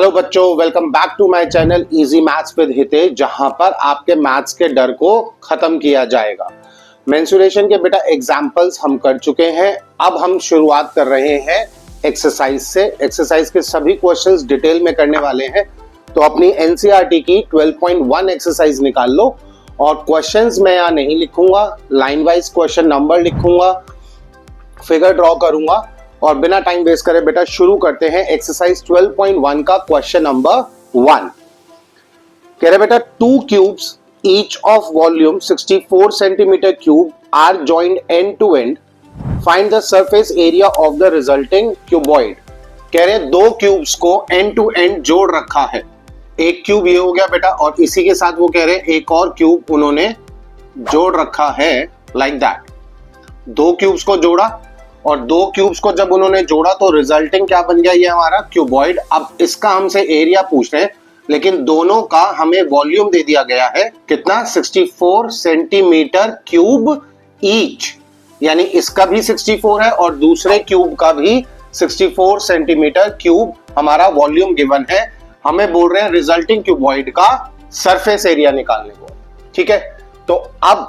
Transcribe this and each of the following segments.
Hello बच्चों, welcome back to my channel easy maths with Hitesh, जहां पर आपके मैथ्स के डर को खत्म किया जाएगा। मेंसुरेशन के बेटा एग्जांपल्स हम कर चुके हैं। अब हम शुरुआत कर रहे हैं एक्सरसाइज से। एक्सरसाइज के सभी क्वेश्चंस डिटेल में करने वाले हैं, तो अपनी एनसीईआरटी की 12.1 एक्सरसाइज निकाल लो। और क्वेश्चंस मैं यहाँ नहीं लिखूंगा, लाइन वाइज क्वेश्चन नंबर लिखूंगा, फिगर ड्रॉ करूंगा और बिना टाइम वेस्ट करे बेटा शुरू करते हैं एक्सरसाइज 12.1 का क्वेश्चन नंबर 1। कह रहे बेटा 2 cubes each of volume 64 centimetre cube are joined end to end, find the surface area of the resulting cuboid. कह रहे 2 क्यूब्स को एंड टू एंड जोड़ रखा है। एक क्यूब ये हो गया बेटा और इसी के साथ वो कह रहे एक और क्यूब उन्होंने जोड़ रखा है, लाइक दैट। 2 क्यूब्स को जोड़ा और 2 क्यूब्स को जब उन्होंने जोड़ा तो रिजल्टिंग क्या बन गया, ये हमारा क्यूबॉइड। अब इसका हमसे एरिया पूछ रहे हैं, लेकिन दोनों का हमें वॉल्यूम दे दिया गया है कितना, 64 सेंटीमीटर क्यूब ईच, यानी इसका भी 64 है और दूसरे क्यूब का भी 64 सेंटीमीटर क्यूब हमारा वॉल्यूम गिवन है। हमें बोल रहे हैं रिजल्टिंग क्यूबॉइड का सरफेस एरिया निकालने को। ठीक है, तो अब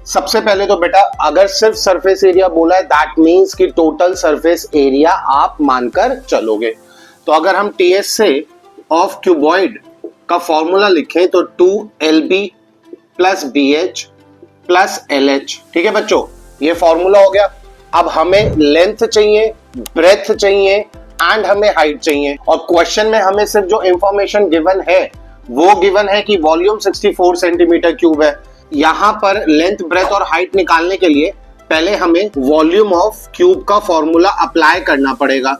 सबसे पहले तो बेटा अगर सिर्फ सरफेस एरिया बोला है दैट मींस कि टोटल सरफेस एरिया आप मानकर चलोगे। तो अगर हम टीएस से ऑफ क्यूबॉइड का फॉर्मूला लिखें तो 2LB plus BH plus LH। ठीक है बच्चों, ये फॉर्मूला हो गया। अब हमें लेंथ चाहिए, ब्रेथ चाहिए एंड हमें हाइट चाहिए। और क्वेश्चन में हमें सिर्फ जो इंफॉर्मेशन गिवन है वो गिवन है कि वॉल्यूम 64 सेंटीमीटर क्यूब है। यहां पर लेंथ, ब्रेथ और हाइट निकालने के लिए पहले हमें वॉल्यूम ऑफ क्यूब का फॉर्मूला अप्लाई करना पड़ेगा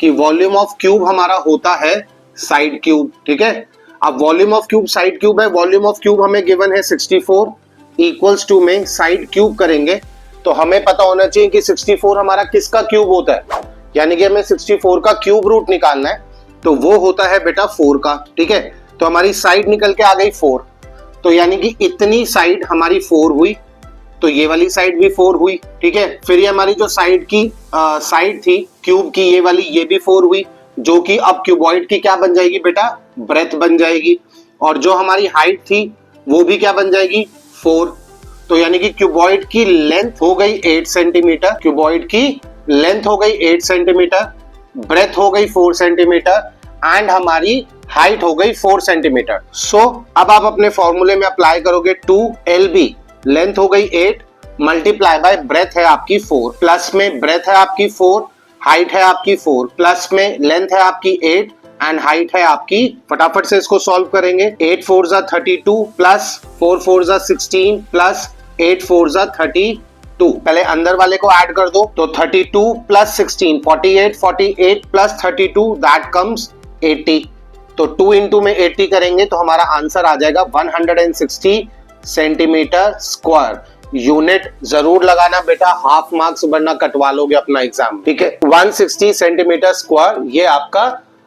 कि वॉल्यूम ऑफ क्यूब हमारा होता है साइड क्यूब। ठीक है, अब volume of cube side cube है, वॉल्यूम ऑफ क्यूब हमें गिवन है 64 इक्वल्स टू में साइड क्यूब करेंगे तो हमें पता होना चाहिए कि 64 हमारा किसका क्यूब होता है, यानी कि हमें 64 का क्यूब रूट निकालना है तो वो होता है बेटा 4 का। ठीक है, तो हमारी साइड निकल के आ गई 4, तो यानी कि इतनी साइड हमारी 4 हुई, तो ये वाली साइड भी 4 हुई। ठीक है, फिर ये हमारी जो साइड की साइड थी क्यूब की, ये वाली ये भी 4 हुई, जो कि अब क्यूबॉइड की क्या बन जाएगी बेटा, ब्रेथ बन जाएगी। और जो हमारी हाइट थी वो भी क्या बन जाएगी, 4। तो यानी कि क्यूबॉइड की लेंथ हो गई 8 सेंटीमीटर, क्यूबॉइड की लेंथ हो गई 8 सेंटीमीटर, ब्रेथ हो गई 4 सेंटीमीटर एंड हमारी हाइट हो गई 4 सेंटीमीटर। सो अब आप अपने फॉर्मूले में अप्लाई करोगे 2LB, लेंथ हो गई 8 मल्टीप्लाई बाय ब्रेथ है आपकी 4, प्लस में ब्रेथ है आपकी 4, हाइट है आपकी 4, प्लस में लेंथ है आपकी 8 एंड हाइट है आपकी। फटाफट से इसको सॉल्व करेंगे। 8 4 जा 32 प्लस 4 4 जा 16 प्लस 8 4 जा 32। पहले अंदर वाले को ऐड कर दो तो 32 प्लस 16 48, 48 प्लस 32 दैट कम्स 80। तो 2 इंटू में 80 करेंगे तो हमारा आंसर आ जाएगा 160 सेंटीमीटर स्क्वायर। यूनिट जरूर लगाना बेटा, हाफ मार्क्स वरना कटवा लोगे अपना एग्जाम। ठीक है, 160 सेंटीमीटर स्क्वायर, ये आपका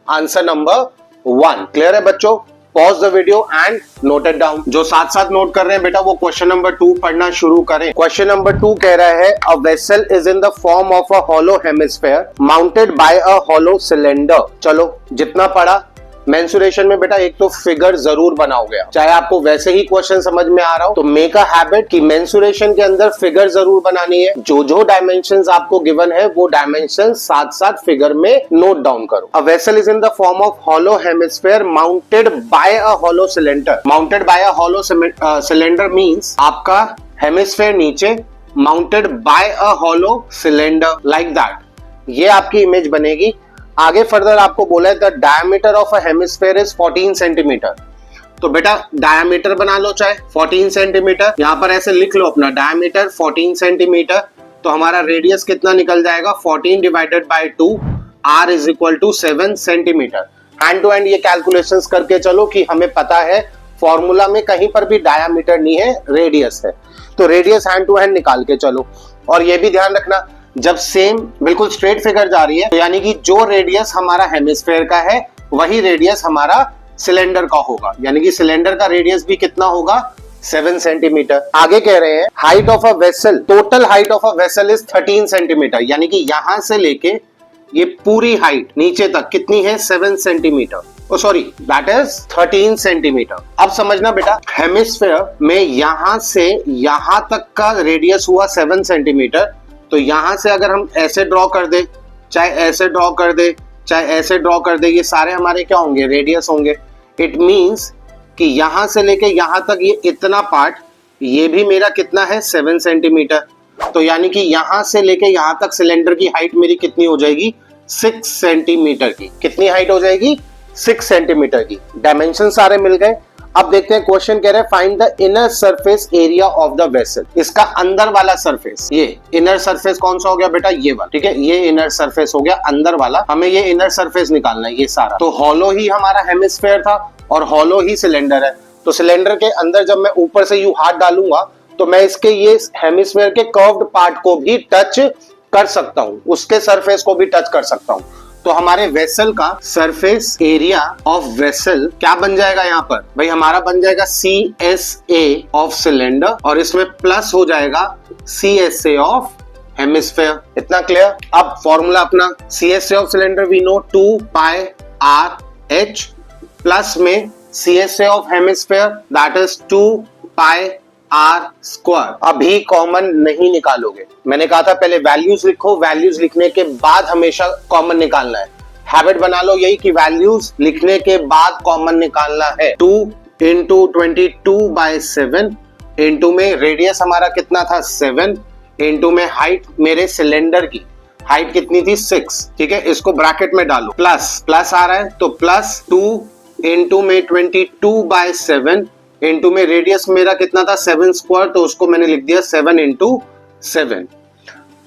आंसर नंबर 1। क्लियर है बच्चों? Pause the video and note it down. जो साथ साथ नोट कर रहे हैं बेटा वो क्वेश्चन नंबर 2 पढ़ना शुरू करें। क्वेश्चन नंबर 2 कह रहा है a vessel is in the form of a hollow hemisphere mounted by a hollow cylinder. चलो जितना पढ़ा मेंसुरेशन में बेटा एक तो फिगर जरूर बनाओगे, चाहे आपको वैसे ही क्वेश्चन समझ में आ रहा हो तो मेक अ हैबिट कि मेंसुरेशन के अंदर फिगर जरूर बनानी है। जो जो डायमेंशंस आपको गिवन है वो डायमेंशंस साथ साथ फिगर में नोट डाउन करो। A vessel is in the form of hollow hemisphere mounted by a hollow cylinder. Mounted by a hollow cylinder means आपका हेमिस्फेयर नीचे, mounted by a hollow cylinder, like that. ये आपकी image बनेगी। आगे further आपको बोला है the diameter of a hemisphere is 14 centimetre. तो बेटा डायमीटर बना लो चाहे 14 सेंटीमीटर, यहां पर ऐसे लिख लो अपना डायमीटर 14 सेंटीमीटर। तो हमारा रेडियस कितना निकल जाएगा, 14 divided by 2, r is equal to 7 centimetre. Hand to hand ये कैलकुलेशंस करके चलो कि हमें पता है फॉर्मूला में कहीं पर भी डायमीटर नहीं है, रेडियस है। तो रेडियस हैंड टू हैंड निकाल के चलो। और ये भी ध्यान रखना जब सेम बिल्कुल स्ट्रेट फिगर जा रही है तो यानी कि जो रेडियस हमारा हेमिस्फेयर का है वही रेडियस हमारा सिलेंडर का होगा, यानी कि सिलेंडर का रेडियस भी कितना होगा, 7 सेंटीमीटर। आगे कह रहे हैं height of a vessel, total height of a vessel is 13 centimetre, यानी कि यहां से लेके ये पूरी हाइट नीचे तक कितनी है, 7 centimetre. Sorry that is 13 centimetre. अब समझना बेटा, हेमिस्फेयर में यहां से यहां तक का रेडियस हुआ 7 सेंटीमीटर। तो यहां से अगर हम ऐसे ड्रॉ कर दे, चाहे ऐसे ड्रॉ कर दे, चाहे ऐसे ड्रॉ कर दे, ये सारे हमारे क्या होंगे, रेडियस होंगे। इट मींस कि यहां से लेके यहां तक ये इतना पार्ट, ये भी मेरा कितना है, 7 सेंटीमीटर। तो यानी कि यहां से लेके यहां तक सिलेंडर की हाइट मेरी कितनी हो जाएगी, 6 सेंटीमीटर की। कितनी हाइट हो जाएगी, 6 सेंटीमीटर की। डायमेंशन सारे मिल गए। अब देखते हैं, क्वेश्चन कह रहे हैं find the inner surface area of the vessel. इसका अंदर वाला सरफेस, ये इनर सरफेस कौन सा हो गया बेटा, ये वाला, ठीक है, ये इनर सरफेस हो गया अंदर वाला। हमें ये इनर सरफेस निकालना है, ये सारा। तो हॉलो ही हमारा हेमिस्फेयर था और हॉलो ही सिलेंडर है। तो सिलेंडर के अंदर जब मैं ऊपर से यू हाथ डालूंगा तो मैं इसके ये हेमिस्फेयर के कर्व्ड पार्ट को भी टच कर सकता हूं, उसके सरफेस को भी टच कर सकता हूं। तो हमारे वेसल का सरफेस एरिया ऑफ वेसल क्या बन जाएगा, यहाँ पर भाई हमारा बन जाएगा CSA ऑफ सिलेंडर, और इसमें प्लस हो जाएगा CSA ऑफ हेमिस्फेयर। इतना क्लियर। अब फॉर्मूला अपना, CSA of cylinder we know 2 pi RH, plus में CSA of hemisphere that is 2 pi R square. अभी कॉमन नहीं निकालोगे, मैंने कहा था पहले वैल्यूज लिखो, वैल्यूज लिखने के बाद हमेशा कॉमन निकालना है। हैबिट बना लो यही कि वैल्यूज लिखने के बाद कॉमन निकालना है। 2 इंटू 22/7 इंटू में रेडियस हमारा कितना था, 7 इंटू में हाइट मेरे सिलेंडर की हाइट कितनी थी, 6, ठीक है। इसको ब्रैकेट में डालो, प्लस आ रहा है तो प्लस 2 इंटू में 22/7 इंटू में रेडियस मेरा कितना था, 7 स्क्वायर, तो उसको मैंने लिख दिया 7 इंटू 7।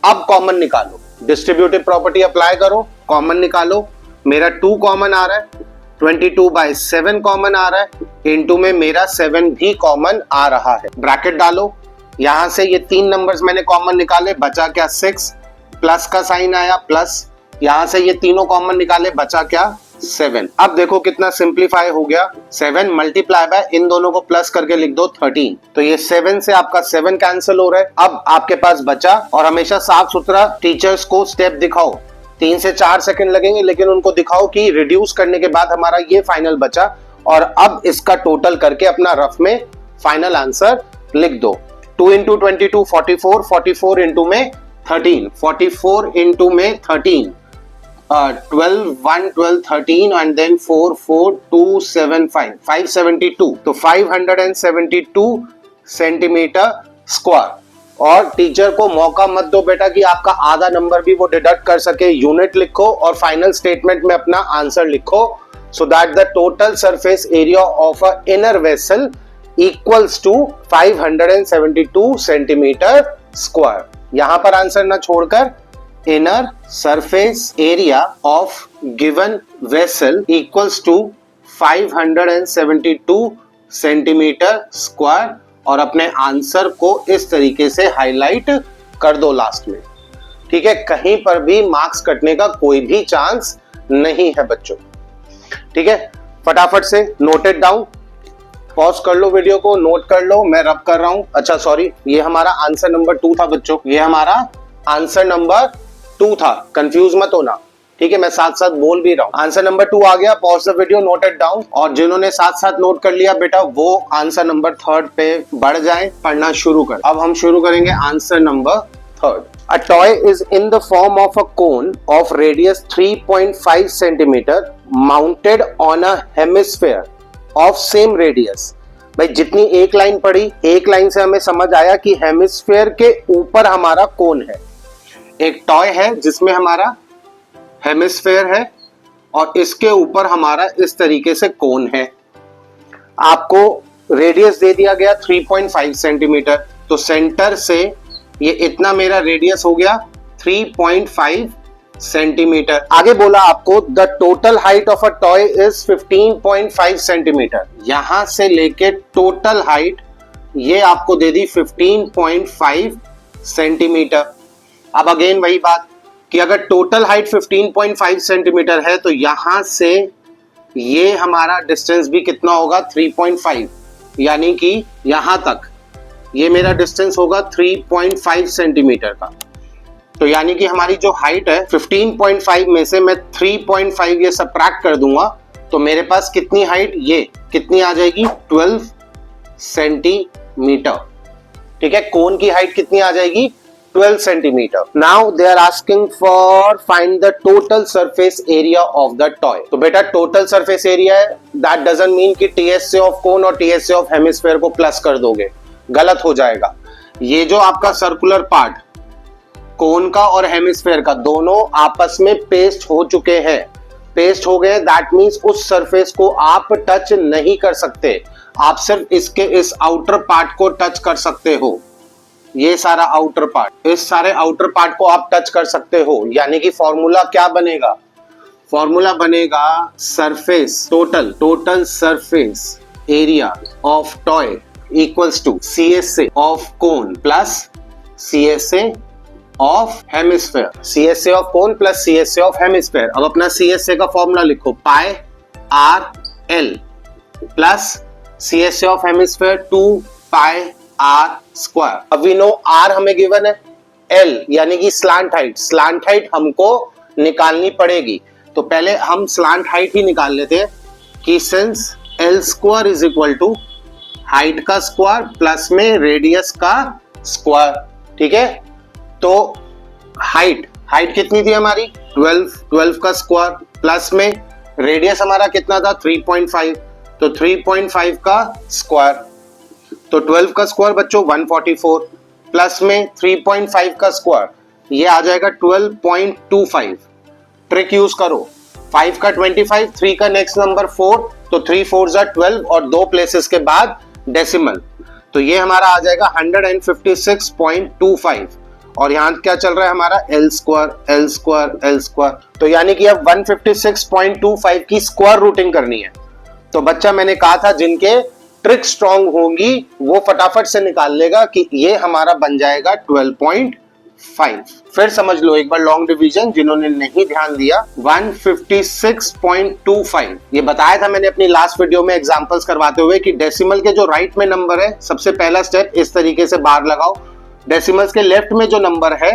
अब कॉमन निकालो, डिस्ट्रीब्यूटिव प्रॉपर्टी अप्लाई करो, कॉमन निकालो। मेरा 2 कॉमन आ रहा है, 22/7 कॉमन आ रहा है, इंटू में मेरा 7 भी कॉमन आ रहा है। ब्रैकेट डालो, यहां से ये 3 नंबर्स मैंने कॉमन निकाले, बचा क्या, 6, प्लस का साइन आया प्लस, यहां से ये तीनों कॉमन निकाले, बचा क्या, 7। अब देखो कितना सिंप्लीफाई हो गया, 7 मल्टीप्लाई बाय इन दोनों को प्लस करके लिख दो 13। तो ये 7 से आपका 7 कैंसिल हो रहा है। अब आपके पास बचा, और हमेशा साफ सुथरा टीचर्स को स्टेप दिखाओ, 3 से 4 सेकंड लगेंगे, लेकिन उनको दिखाओ कि रिड्यूस करने के बाद हमारा ये फाइनल बचा, और अब इसका टोटल करके अपना रफ में फाइनल आंसर लिख दो। 2 इंटू 22 44, 44 इंटू में 13, 44 इंटू में 13, 12 1 12 13 and then 4 4 2 7 5 572, तो 572 सेंटीमीटर स्क्वायर। और टीचर को मौका मत दो बेटा कि आपका आधा नंबर भी वो डिडक्ट कर सके। यूनिट लिखो और फाइनल स्टेटमेंट में अपना आंसर लिखो, so that the total surface area of a inner vessel equals to 572 centimetre square. यहां पर आंसर ना छोड़कर inner surface area of given vessel equals to 572 centimetre square, और अपने आंसर को इस तरीके से हाईलाइट कर दो लास्ट में, ठीक है। कहीं पर भी मार्क्स कटने का कोई भी चांस नहीं है बच्चों, ठीक है। फटाफट से नोटेड डाउन, पॉज कर लो वीडियो को, नोट कर लो, मैं रब कर रहा हूं। अच्छा सॉरी, ये हमारा आंसर नंबर 2 था बच्चों, ये हमारा आंसर नंबर 2 था, कंफ्यूज मत होना, ठीक है। मैं साथ साथ बोल भी रहा हूँ। आंसर नंबर 2 आ गया, pause the video, noted down. और जिन्होंने साथ साथ नोट कर लिया बेटा, वो आंसर नंबर 3 पे बढ़ जाए, पढ़ना शुरू कर। अब हम शुरू करेंगे answer number 3। A toy is in the form of a cone of radius 3.5 centimeter mounted on a hemisphere of same radius। भाई जितनी एक लाइन पढ़ी, एक लाइन से हमें समझ आया कि हेमिस्फेयर के ऊपर हमारा कोन है। एक टॉय है जिसमें हमारा हेमिस्फेयर है और इसके ऊपर हमारा इस तरीके से कोन है। आपको रेडियस दे दिया गया 3.5 सेंटीमीटर, तो सेंटर से ये इतना मेरा रेडियस हो गया 3.5 सेंटीमीटर। आगे बोला आपको the total height of a toy is 15.5 centimetre. यहां से लेके टोटल हाइट ये आपको दे दी 15.5 सेंटीमीटर। अब अगेन वही बात कि अगर टोटल हाइट 15.5 सेंटीमीटर है तो यहां से ये हमारा डिस्टेंस भी कितना होगा, 3.5, यानी कि यहां तक ये मेरा डिस्टेंस होगा 3.5 सेंटीमीटर का। तो यानी कि हमारी जो हाइट है 15.5 में से मैं 3.5 ये सबट्रैक्ट कर दूंगा, तो मेरे पास कितनी हाइट, ये कितनी आ जाएगी 12 सेंटीमीटर। ठीक है, कोन की हाइट कितनी आ जाएगी 12 centimetre. Now they are asking for find the total surface area of the toy. तो बेटा टोटल सरफेस एरिया है, दैट डजंट मीन कि टीएसए ऑफ कोन और टीएसए ऑफ हेमिस्फेयर को प्लस कर दोगे, गलत हो जाएगा। ये जो आपका सर्कुलर पार्ट कोन का और हेमिस्फेयर का दोनों आपस में पेस्ट हो चुके हैं, पेस्ट हो गए, दैट मींस उस सरफेस को आप टच नहीं कर सकते, आप सिर्फ इसके इस आउटर पार्ट को टच कर सकते हो। ये सारा आउटर पार्ट, इस सारे आउटर पार्ट को आप टच कर सकते हो, यानी कि फॉर्मूला क्या बनेगा, फॉर्मूला बनेगा surface total surface area of toy equals to CSA of cone plus CSA of hemisphere, CSA of cone plus CSA of hemisphere. अब अपना CSA का फॉर्मूला लिखो, pi r l plus CSA of hemisphere 2 pi r square. अब we know r हमें given है, l यानी कि slant height हमको निकालनी पड़ेगी। तो पहले हम स्लांट हाइट ही निकाल लेते हैं कि since l square is equal to height का स्क्वायर प्लस में रेडियस का स्क्वायर। ठीक है, तो हाइट कितनी थी हमारी 12 का स्क्वायर प्लस में रेडियस हमारा कितना था 3.5, तो 3.5 का स्क्वायर, तो 12 का स्क्वायर बच्चों 144 प्लस में 3.5 का स्क्वायर, ये आ जाएगा 12.25। ट्रिक यूज करो, 5 का 25, 3 का नेक्स्ट नंबर 4, तो 3 4 जा 12 और 2 प्लेसेस के बाद डेसिमल, तो ये हमारा आ जाएगा 156.25। और यहाँ क्या चल रहा है हमारा एल स्क्वायर, तो यानी कि अब 156.25 की स्क्वायर रूटिंग करनी है। तो बच्चा मैंने कहा था जिनके ट्रिक स्ट्रांग होंगी वो फटाफट से निकाल लेगा कि ये हमारा बन जाएगा 12.5। फिर समझ लो एक बार लॉन्ग डिवीजन, जिन्होंने नहीं ध्यान दिया, 156.25 ये बताया था मैंने अपनी लास्ट वीडियो में एग्जांपल्स करवाते हुए कि डेसिमल के जो राइट में नंबर है, सबसे पहला स्टेप इस तरीके से बार लगाओ। डेसिमल्स के लेफ्ट में जो नंबर है,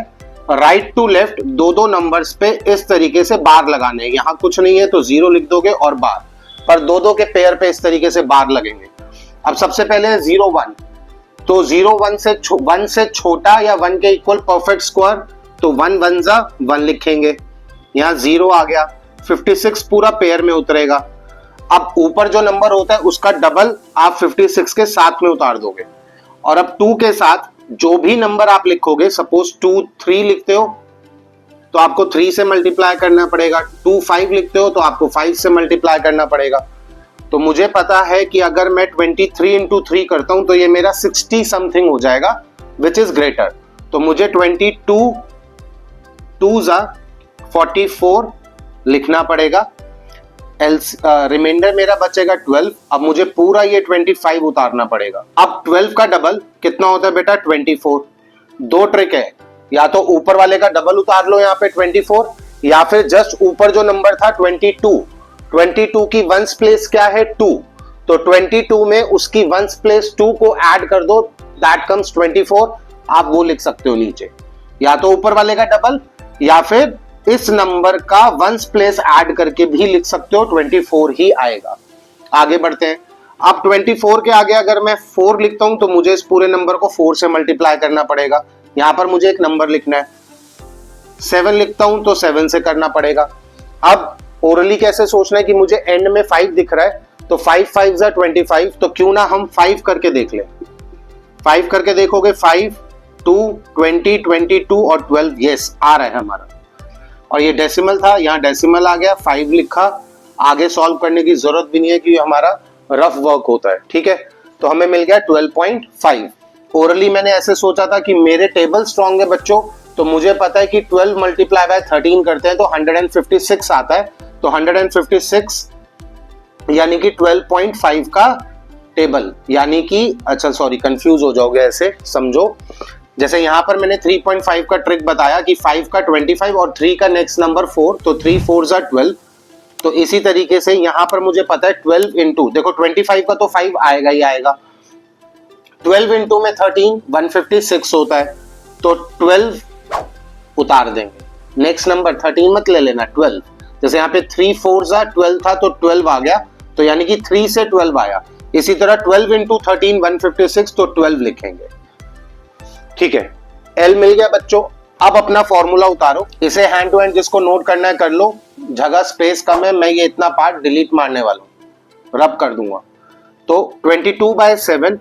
राइट टू लेफ्ट दो नंबर्स पे इस तरीके से बार लगाने हैं। यहाँ कुछ नहीं है तो 0 लिख दोगे और बार, पर दो के पेयर पे इस तरीके से बार लगेंगे। अब सबसे पहले 0 1, तो 0 1 से छोटा या 1 के इक्वल परफेक्ट स्क्वायर, तो 1 1 जा 1 लिखेंगे, यहाँ 0 आ गया, 56 पूरा पेयर में उतरेगा। अब ऊपर जो नंबर होता है उसका डबल आप 56 के साथ में उतार दोगे, और अब 2 के साथ जो भी नंबर आप लिखोगे, सपोज 2 3 लिखते हो तो आपको 3 से मल्टीप्लाई करना पड़ेगा, 2 5 लिखते हो तो आपको 5 से मल्टीप्लाई करना पड़ेगा। तो मुझे पता है कि अगर मैं 23 इंटू 3 करता हूं तो ये मेरा 60 समथिंग हो जाएगा, विच इज ग्रेटर। तो मुझे 22 2 जा 44 लिखना पड़ेगा, रिमाइंडर मेरा बचेगा 12। अब मुझे पूरा ये 25 उतारना पड़ेगा। अब 12 का डबल कितना होता है बेटा 24। दो ट्रिक है, या तो ऊपर वाले का डबल उतार लो यहाँ पे 24, या फिर जस्ट ऊपर जो नंबर था 22 की वंस प्लेस क्या है 2, तो 22 में उसकी वंस प्लेस 2 को ऐड कर दो, दैट कम्स 24। आप वो लिख सकते हो नीचे, या तो ऊपर वाले का डबल या फिर इस नंबर का वंस प्लेस ऐड करके भी लिख सकते हो, 24 ही आएगा। आगे बढ़ते हैं। अब 24 के आगे अगर मैं 4 लिखता हूं तो मुझे इस पूरे नंबर को 4 से मल्टीप्लाई करना पड़ेगा। यहां पर मुझे एक नंबर लिखना है, 7 लिखता हूं तो 7 से करना पड़ेगा। अब ओरली कैसे सोचना है कि मुझे एंड में 5 दिख रहा है, तो 5 5 जा 25, तो क्यों ना हम 5 करके देख ले। 5 करके देखोगे, 5 2 20 22 और 12, यस आ रहा है हमारा। और ये डेसिमल था, यहाँ डेसिमल आ गया, 5 लिखा। आगे सॉल्व करने की जरूरत भी नहीं है कि हमारा रफ वर्क होता है। ठीक है, तो हमें मिल गया 12.5। ओरली मैंने ऐसे सोचा था कि मेरे टेबल स्ट्रॉन्ग है बच्चों, तो मुझे पता है कि 12 मल्टीप्लाई बाय 13 करते हैं तो 156 आता है, तो 156 यानी कि 12.5 का टेबल, यानी कि अच्छा सॉरी कंफ्यूज हो जाओगे, ऐसे समझो। जैसे यहाँ पर मैंने 3.5 का ट्रिक बताया कि 5 का 25 और 3 का नेक्स्ट नंबर 4, तो 3 4 जा 12। तो इसी तरीके से यहाँ पर मुझे पता है 12 इंटू, देखो 25 का तो 5 आएगा ही आएगा, 12 इंटू में 13 156 होता है, तो 12 उतार देंगे। नेक्स्ट नंबर 13 मत ले लेना, 12, जैसे यहाँ पे 3 4 12 था तो 12 आ गया, तो यानी कि 3 से 12 आया। इसी तरह 12 इंटू 13 156, तो 12 लिखेंगे। ठीक है, एल मिल गया बच्चों। अब अपना फॉर्मूला उतारो, इसे हैंड टू हैंड जिसको नोट करना है कर लो, जगह स्पेस कम है, मैं ये इतना पार्ट डिलीट मारने वाला हूं, रब कर दूंगा। तो 22/7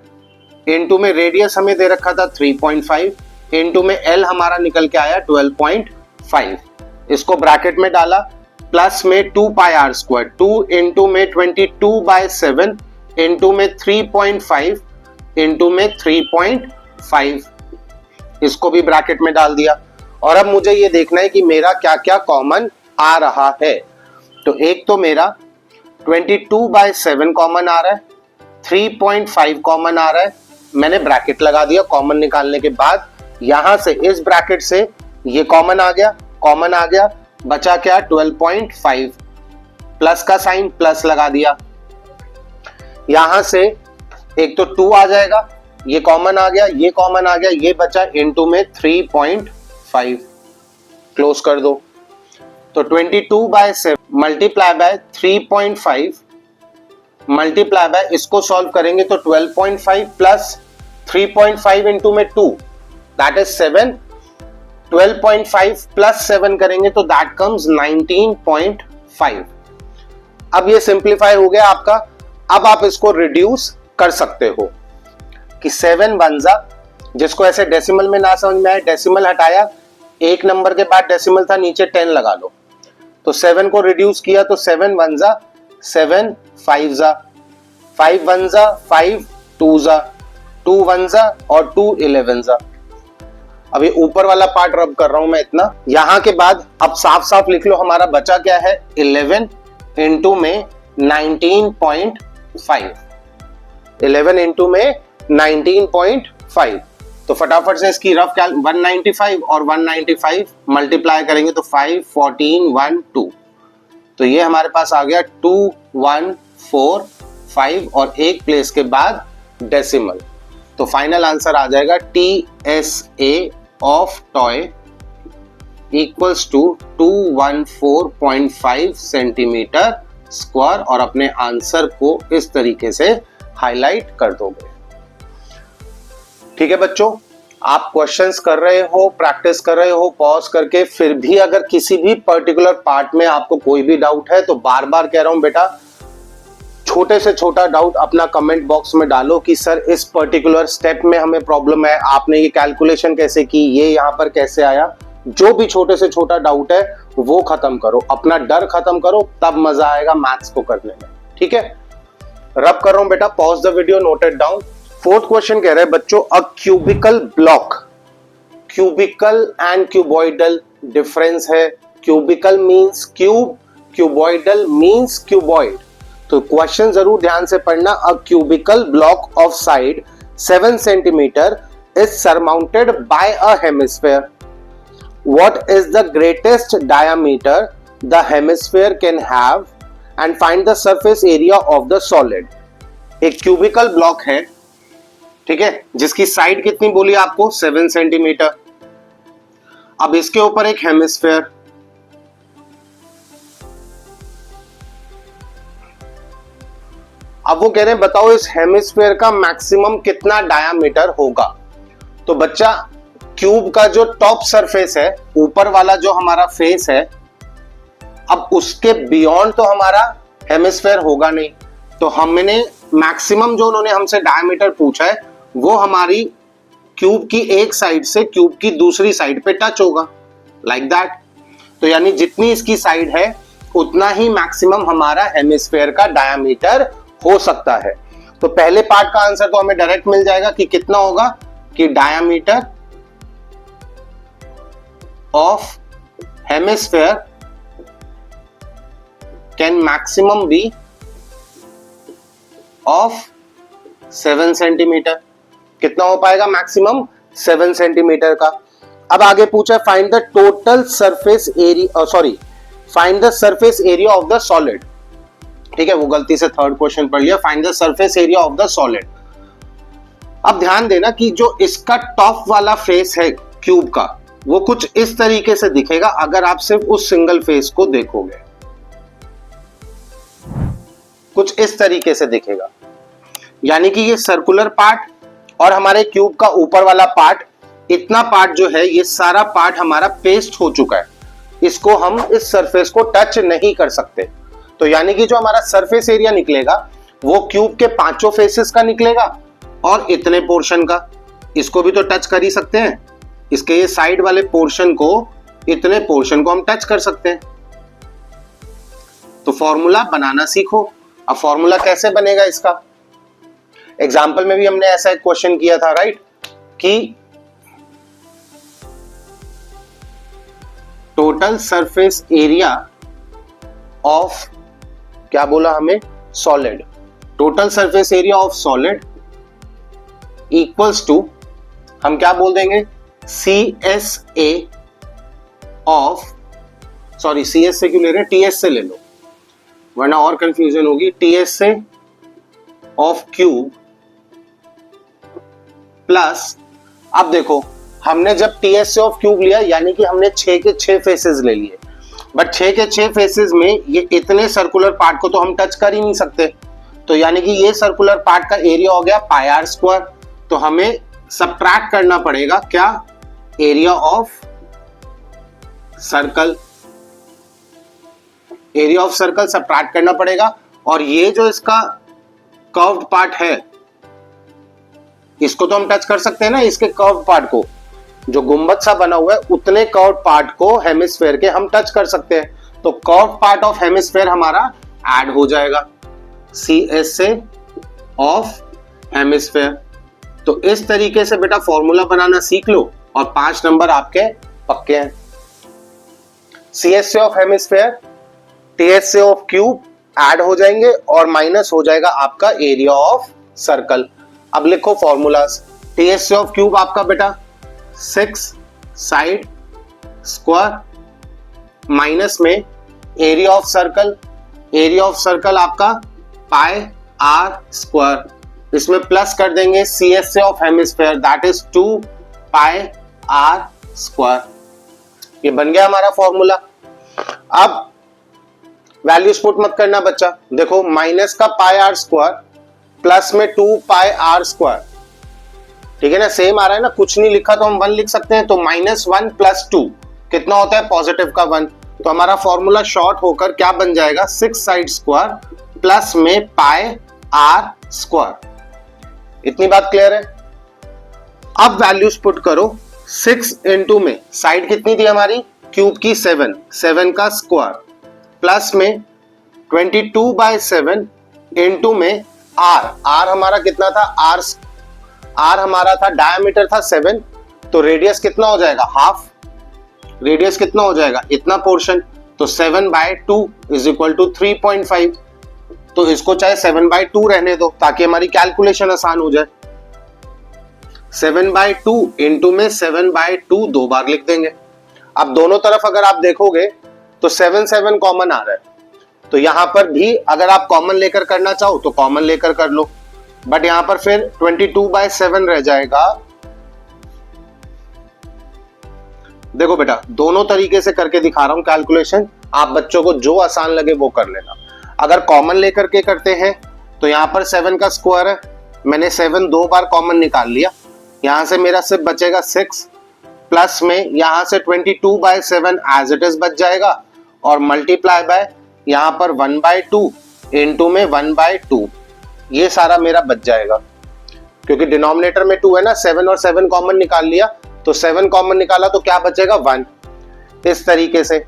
इनटू में रेडियस हमें दे रखा था 3.5, इनटू में एल हमारा निकल के आया 12.5। इसको ब्रैकेट में डाला, प्लस में 2 पाई आर स्क्वायर, 2 इंटू में 22/7 इंटू में 3.5 इंटू में 3.5, इसको भी ब्रैकेट में डाल दिया। और अब मुझे ये देखना है कि मेरा क्या क्या कॉमन आ रहा है। तो एक तो मेरा 22/7 कॉमन आ रहा है, 3.5 कॉमन आ रहा है, मैंने ब्रैकेट लगा दिया कॉमन निकालने के बाद। यहां से इस ब्रैकेट से ये कॉमन आ गया, कॉमन आ गया, बचा क्या 12.5, प्लस का साइन प्लस लगा दिया। यहां से एक तो 2 आ जाएगा, ये कॉमन आ गया, ये कॉमन आ गया, ये बचा इनटू में 3.5, क्लोज कर दो। तो 22/7 मल्टीप्लाई बाय 3.5 मल्टीप्लाई बाय, इसको सॉल्व करेंगे तो 12.5 प्लस 3.5 इंटू में 2 दैट इज 7, 12.5 प्लस 7 करेंगे तो दैट कम्स 19.5। अब ये सिंप्लीफाई हो गया आपका। अब आप इसको रिड्यूस कर सकते हो कि 7 1 जिसको ऐसे डेसिमल में ना समझ में आए, डेसिमल हटाया, एक नंबर के बाद डेसिमल था, नीचे 10 लगा लो। तो 7 को रिड्यूस किया तो 7 1 7 5 5 1 5 2 2 1 और 2 11। अभी ऊपर वाला पार्ट रब कर रहा हूं मैं इतना। यहां के बाद अब साफ साफ लिख लो, हमारा बचा क्या है 11 इंटू में 19.5, 11 इंटू में 19.5। तो फटाफट से इसकी रफ 195 और 195 मल्टीप्लाई करेंगे तो 5 14 1 2, तो ये हमारे पास आ गया 2 1 4 5 और एक प्लेस के बाद डेसिमल। तो फाइनल आंसर आ जाएगा TSA of toy equals to 214.5 centimetre square, और अपने आंसर को इस तरीके से हाईलाइट कर दोगे। ठीक है बच्चों, आप क्वेश्चंस कर रहे हो, प्रैक्टिस कर रहे हो पॉज करके, फिर भी अगर किसी भी पर्टिकुलर पार्ट में आपको कोई भी डाउट है तो बार बार कह रहा हूं बेटा, छोटे से छोटा डाउट अपना कमेंट बॉक्स में डालो कि सर इस पर्टिकुलर स्टेप में हमें प्रॉब्लम है, आपने ये कैलकुलेशन कैसे की, ये यहाँ पर कैसे आया। जो भी छोटे से छोटा डाउट है वो खत्म करो, अपना डर खत्म करो, तब मजा आएगा मैथ्स को करने में। ठीक है, रब कर रहा हूं बेटा, pause the video, note it down. Fourth question कह रहे हैं बच्चों, a cubical block, cubical and cuboidal difference है। Cubical means cube, cuboidal means cuboid. तो क्वेश्चन जरूर ध्यान से पढ़ना। A cubical block of side 7 centimetre is surmounted by a hemisphere. What is the greatest diameter the hemisphere can have and find the surface area of the solid। एक cubical block है, ठीक है, जिसकी side कितनी बोली आपको 7 centimetre. अब इसके ऊपर एक हेमिस्फेयर, अब वो कह रहे हैं बताओ इस हेमिस्फेयर का मैक्सिमम कितना डायामीटर होगा। तो बच्चा क्यूब का जो टॉप सरफेस है, ऊपर वाला जो हमारा फेस है, अब उसके बियॉन्ड तो हमारा हेमिस्फेयर होगा नहीं, तो हमने मैक्सिमम जो उन्होंने हमसे डायमीटर पूछा है वो हमारी क्यूब की एक साइड से क्यूब की दूसरी साइड पे टच होगा, लाइक दैट। तो यानी जितनी इसकी साइड है उतना ही मैक्सिमम हमारा हेमिस्फेयर का डायमीटर हो सकता है। तो पहले पार्ट का आंसर तो हमें डायरेक्ट मिल जाएगा कि कितना होगा, कि diameter of hemisphere can maximum be of 7 centimetre. कितना हो पाएगा मैक्सिमम 7 सेंटीमीटर का। अब आगे पूछा find the total surface area, sorry find the surface area of the solid. ठीक है, वो गलती से थर्ड क्वेश्चन पढ़ लिया, find the surface area of the solid. अब ध्यान देना कि जो इसका टॉप वाला फेस है क्यूब का, वो कुछ इस तरीके से दिखेगा अगर आप सिर्फ उस सिंगल फेस को देखोगे। कुछ इस तरीके से दिखेगा। यानी कि ये सर्कुलर पार्ट और हमारे क्यूब का ऊपर वाला पार्ट, इतना पार्ट जो है ये सारा पार्ट हमारा पेस्ट हो चुका है, इसको हम इस सरफेस को टच नहीं कर सकते। तो यानी कि जो हमारा सरफेस एरिया निकलेगा वो क्यूब के पांचों फेसेस का निकलेगा और इतने पोर्शन का, इसको भी तो टच कर ही सकते हैं, इसके ये साइड वाले पोर्शन को, इतने पोर्शन को हम टच कर सकते हैं। तो फॉर्मूला बनाना सीखो। अब फॉर्मूला कैसे बनेगा इसका, एग्जाम्पल में भी हमने ऐसा एक क्वेश्चन किया था, राइट, कि टोटल सरफेस एरिया ऑफ, क्या बोला हमें, solid, total surface area of solid equals to, हम क्या बोल देंगे, CSA ऑफ, सॉरी CS से क्यों ले रहे हैं, TS से ले लो वरना और कंफ्यूजन होगी, TSA ऑफ क्यूब प्लस, अब देखो हमने जब TSA ऑफ क्यूब लिया यानी कि हमने 6 के 6 फेसेस ले लिए, बट 6 के 6 फेसेस में ये इतने सर्कुलर पार्ट को तो हम टच कर ही नहीं सकते। तो यानी कि ये सर्कुलर पार्ट का एरिया हो गया पाई आर स्क्वायर। तो हमें सबट्रैक्ट करना पड़ेगा क्या, area of circle, area of circle subtract करना पड़ेगा। और ये जो इसका कर्व्ड पार्ट है इसको तो हम टच कर सकते हैं ना, इसके कर्व्ड पार्ट को, जो गुंबद सा बना हुआ है उतने कर्व्ड पार्ट को हेमिस्फेयर के हम टच कर सकते हैं। तो कर्व्ड पार्ट ऑफ हेमिस्फेयर हमारा ऐड हो जाएगा CSA ऑफ हेमिस्फेयर। तो इस तरीके से बेटा फॉर्मूला बनाना सीख लो और 5 नंबर आपके पक्के हैं। CSA of hemisphere, TSA of cube add हो जाएंगे और माइनस हो जाएगा आपका एरिया ऑफ सर्कल। अब लिखो फॉर्मूलाज। TSA ऑफ क्यूब आपका बेटा 6 साइड स्क्वायर माइनस में area of circle, area of circle आपका पाई आर स्क्वायर, इसमें प्लस कर देंगे CSA of hemisphere that is 2 pi r square. ये बन गया हमारा फॉर्मूला। अब वैल्यूज पुट मत करना बच्चा, देखो माइनस का पाई आर स्क्वायर प्लस में 2 पाई आर स्क्वायर, ठीक है ना, सेम आ रहा है ना, कुछ नहीं लिखा तो हम 1 लिख सकते हैं। तो -1 + 2 कितना होता है, पॉजिटिव का 1। तो हमारा फॉर्मूला शॉर्ट होकर क्या बन जाएगा, 6 साइड स्क्वायर प्लस में पाई आर स्क्वायर। इतनी बात क्लियर है। अब वैल्यूज पुट करो, 6 इंटू में साइड कितनी थी हमारी, क्यूब की 7 का स्क्वायर प्लस में 22/7 इंटू में आर हमारा कितना था, आर हमारा था, डायमीटर था 7, तो रेडियस कितना हो जाएगा, हाफ, रेडियस कितना हो जाएगा, इतना पोर्शन। तो 7/2 इज इक्वल टू 3.5। तो इसको चाहे 7/2 रहने दो ताकि हमारी कैलकुलेशन आसान हो जाए। 7/2 इंटू में 7/2 2 बार लिख देंगे। अब दोनों तरफ अगर आप देखोगे तो 7 कॉमन आ रहा है, तो यहां पर भी अगर आप कॉमन लेकर करना चाहो तो कॉमन लेकर कर लो, बट यहां पर फिर 22/7 रह जाएगा। देखो बेटा दोनों तरीके से करके दिखा रहा हूं कैलकुलेशन, आप बच्चों को जो आसान लगे वो कर लेना। अगर कॉमन लेकर के करते हैं तो यहां पर 7 का स्क्वायर है, मैंने 7 2 बार कॉमन निकाल लिया, यहां से मेरा सिर्फ बचेगा 6 प्लस में यहां से 22/7 एज इट इज बच जाएगा और मल्टीप्लाई बाय यहां पर 1/2 इंटू में 1/2, ये सारा मेरा बच जाएगा क्योंकि डिनोमिनेटर में 2 है ना, 7 और 7 कॉमन निकाल लिया, तो 7 कॉमन निकाला तो क्या बचेगा 1, इस तरीके से।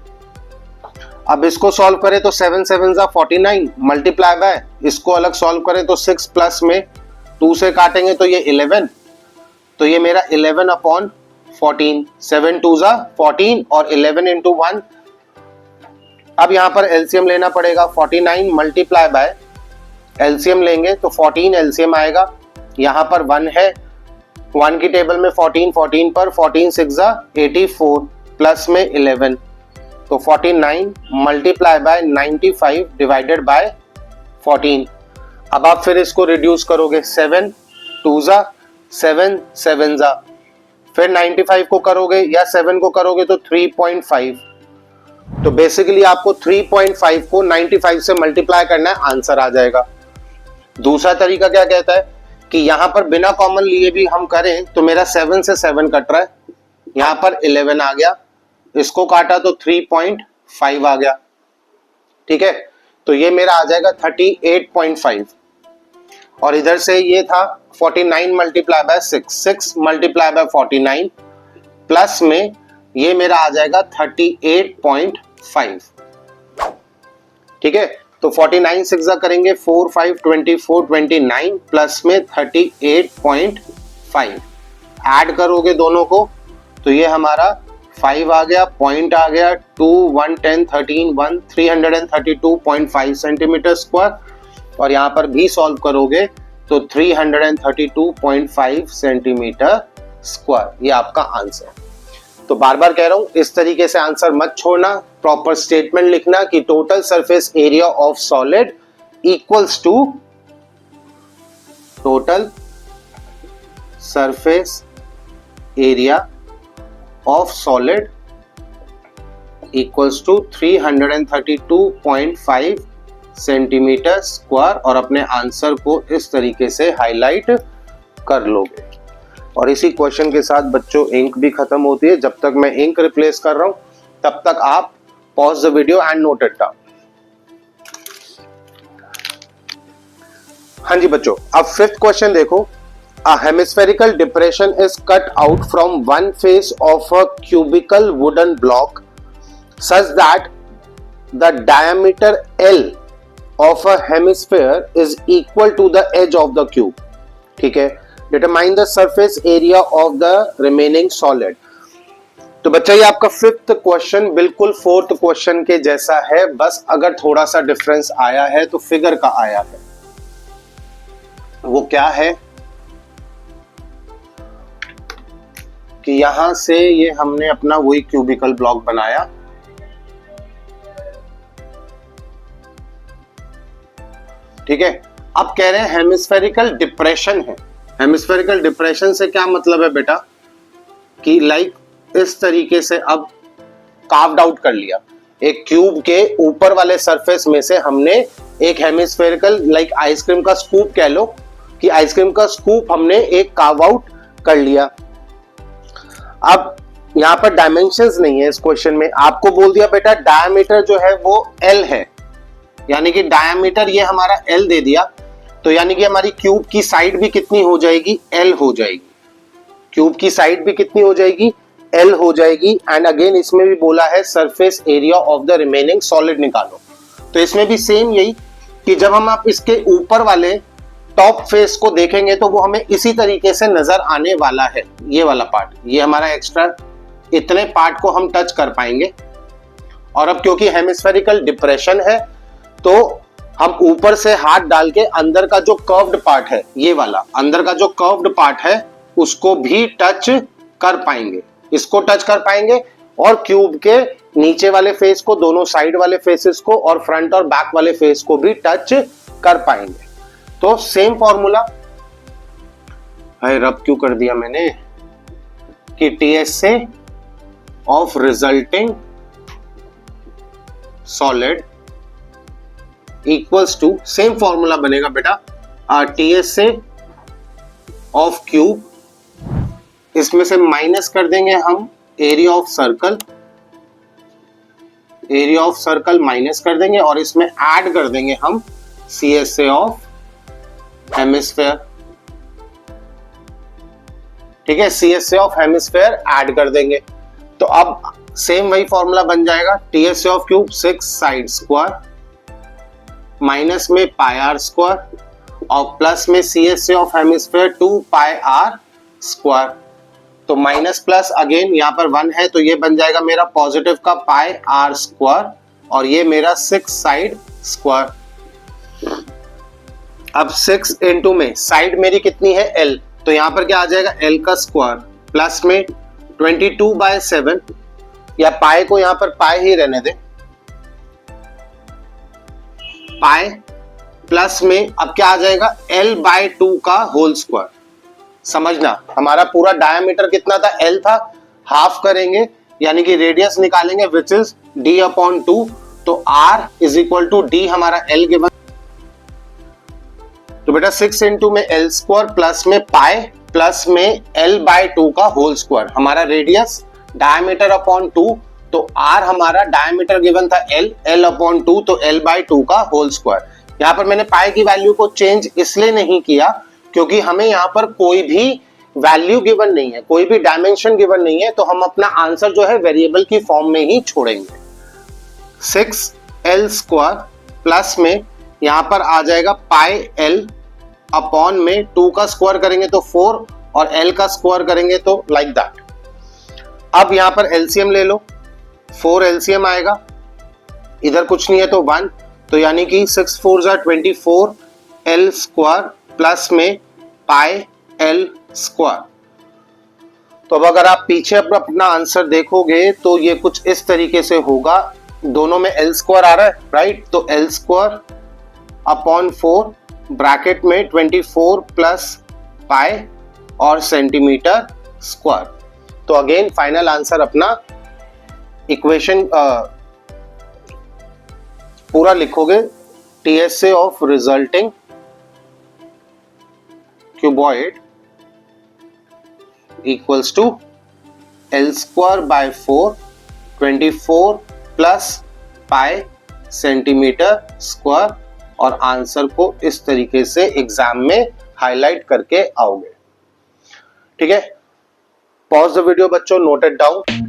अब इसको सॉल्व करें तो 7 7 49 मल्टीप्लाई बाय, इसको अलग सॉल्व करें तो 6 प्लस में 2 से काटेंगे तो ये 11, तो ये मेरा 11/14, 7 2 14 और 11 इंटू 1। अब यहां पर एलसीएम लेना पड़ेगा, 49 मल्टीप्लाई बाय एलसीएम लेंगे तो 14 एलसीएम आएगा, यहां पर 1 है, 1 की टेबल में 14 पर 14 6 84 प्लस में 11, तो 49 मल्टीप्लाई बाय 95 डिवाइडेड बाय 14। अब आप फिर इसको रिड्यूस करोगे, 7 2 7 7 फिर 95 को करोगे या 7 को करोगे तो 3.5, तो बेसिकली आपको 3.5 को 95 से मल्टीप्लाई करना है, आंसर आ जाएगा। दूसरा तरीका क्या कहता है कि यहां पर बिना कॉमन लिए भी हम करें तो मेरा 7 से 7 कट रहा है, यहां पर 11 आ गया, इसको काटा तो 3.5 आ गया, ठीक है। तो ये मेरा आ जाएगा 38.5 और इधर से ये था 49 multiply by 6 multiply by 49 plus में ये मेरा आ जाएगा 38.5, ठीक है। तो 49 6 करेंगे 4 5 24 29 प्लस में 38.5 ऐड करोगे दोनों को तो ये हमारा 5 आ गया, पॉइंट आ गया 2 1 10 13 1 332.5 सेंटीमीटर स्क्वायर और यहाँ पर भी सॉल्व करोगे तो 332.5 सेंटीमीटर स्क्वायर, ये आपका आंसर। तो बार बार कह रहा हूं इस तरीके से आंसर मत छोड़ना, प्रॉपर स्टेटमेंट लिखना कि total surface area of solid equals to total surface area of solid equals to 332.5 centimetre square और अपने आंसर को इस तरीके से हाईलाइट कर लोगे। और इसी क्वेश्चन के साथ बच्चों इंक भी खत्म होती है। जब तक मैं इंक रिप्लेस कर रहा हूं तब तक आप pause the video and note it down. हाँ जी बच्चों, अब फिफ्थ क्वेश्चन देखो। A hemispherical depression is cut out from one face of a cubical wooden block such that the diameter L of a hemisphere is equal to the edge of the cube. ठीक है, determine the surface area of the remaining solid. तो बच्चा ये आपका fifth question बिल्कुल fourth question के जैसा है, बस अगर थोड़ा सा डिफरेंस आया है तो फिगर का आया है। वो क्या है कि यहां से ये हमने अपना वही क्यूबिकल ब्लॉक बनाया, ठीक है। अब कह रहे हैं हेमिस्फेरिकल डिप्रेशन है। हेमिस्फेरिकल डिप्रेशन से क्या मतलब है बेटा कि लाइक इस तरीके से अब कार्व्ड आउट कर लिया, एक क्यूब के ऊपर वाले सरफेस में से हमने एक हेमिस्फेरिकल लाइक आइसक्रीम का स्कूप कह लो कि आइसक्रीम का स्कूप हमने एक कार्व आउट कर लिया। अब यहां पर डायमेंशंस नहीं है इस क्वेश्चन में, आपको बोल दिया बेटा डायमीटर जो है वो L है, यानी कि डायमीटर ये हमारा L दे दिया, तो यानी कि हमारी क्यूब की साइड भी कितनी हो जाएगी, L हो जाएगी। क्यूब की साइड भी कितनी हो जाएगी, L हो जाएगी। एंड अगेन इसमें भी बोला है surface area of the remaining solid निकालो, तो इसमें भी सेम यही कि जब हम आप इसके ऊपर वाले टॉप फेस को देखेंगे तो वो हमें इसी तरीके से नजर आने वाला है। ये वाला पार्ट, ये हमारा एक्स्ट्रा, इतने पार्ट को हम टच कर पाएंगे। और अब क्योंकि हेमिस्फेरिकल डिप्रेशन है तो हम ऊपर से हाथ डाल के अंदर का जो कर्व्ड पार्ट है, ये वाला अंदर का जो कर्व्ड पार्ट है उसको भी टच कर पाएंगे, इसको टच कर पाएंगे और क्यूब के नीचे वाले फेस को, दोनों साइड वाले फेसेस को और फ्रंट और बैक वाले फेस को भी टच कर पाएंगे। तो सेम फॉर्मूला है, रब क्यों कर दिया मैंने, कि TSA of resulting solid equals to, same formula बनेगा बेटा TSA ऑफ क्यूब, इसमें से माइनस कर देंगे हम area of circle, area of circle minus कर देंगे और इसमें ऐड कर देंगे हम CSA ऑफ हेमिस्फेयर, ठीक है। CSA ऑफ हेमिस्फेयर ऐड कर देंगे तो अब सेम वही फॉर्मूला बन जाएगा, TSA of cube 6 side square minus में पाई आर स्क्वायर और प्लस में CSA of hemisphere 2 pi r square. तो माइनस प्लस अगेन यहाँ पर 1 है तो ये बन जाएगा मेरा पॉजिटिव का पाई आर स्क्वायर और ये मेरा 6 साइड स्क्वायर। अब 6 इंटू में साइड मेरी कितनी है L, तो यहां पर क्या आ जाएगा L का स्क्वायर प्लस में 22/7, या पाई को यहां पर पाई ही रहने दे, पाई प्लस में अब क्या आ जाएगा L/2 का होल स्क्वायर। समझना, हमारा पूरा डायमीटर कितना था, L था, हाफ करेंगे यानी कि रेडियस निकालेंगे विच इज d अपॉन 2, तो r is equal to d हमारा l गिवन, तो बेटा 6 इंटू में l स्क्वायर प्लस में पाई प्लस में l बाय 2 का होल स्क्वायर, हमारा रेडियस डायमीटर अपॉन 2, तो r हमारा डायमीटर गिवन था l अपॉन 2, तो l बाय 2 का होल स्क्वायर। यहाँ पर मैंने पाई की वैल्यू को चेंज इसलिए नहीं किया क्योंकि हमें यहाँ पर कोई भी वैल्यू गिवन नहीं है, कोई भी डायमेंशन गिवन नहीं है, तो हम अपना आंसर जो है वेरिएबल की फॉर्म में ही छोड़ेंगे। 6l स्क्वायर प्लस में यहाँ पर आ जाएगा पाई l अपॉन में 2 का स्क्वायर करेंगे तो 4 और l का स्क्वायर करेंगे तो लाइक दैट। अब यहाँ पर एलसीएम ले लो, 4 एलसीएम आएगा, इधर कुछ नहीं है तो 1, तो यानी कि 6 4 24 l स्क्वायर प्लस में पाई l स्क्वायर। तो अब अगर आप पीछे अपना आंसर देखोगे तो ये कुछ इस तरीके से होगा, दोनों में l स्क्वायर आ रहा है राइट, तो l स्क्वायर अपॉन 4 ब्रैकेट में 24 प्लस पाई और सेंटीमीटर स्क्वायर। तो अगेन फाइनल आंसर अपना इक्वेशन पूरा लिखोगे, TSA of resulting cuboid equals to l square by 4 24 plus pi centimetre square, और आंसर को इस तरीके से एग्जाम में हाईलाइट करके आओगे। ठीक है, पॉज द वीडियो बच्चों, नोट इट डाउन।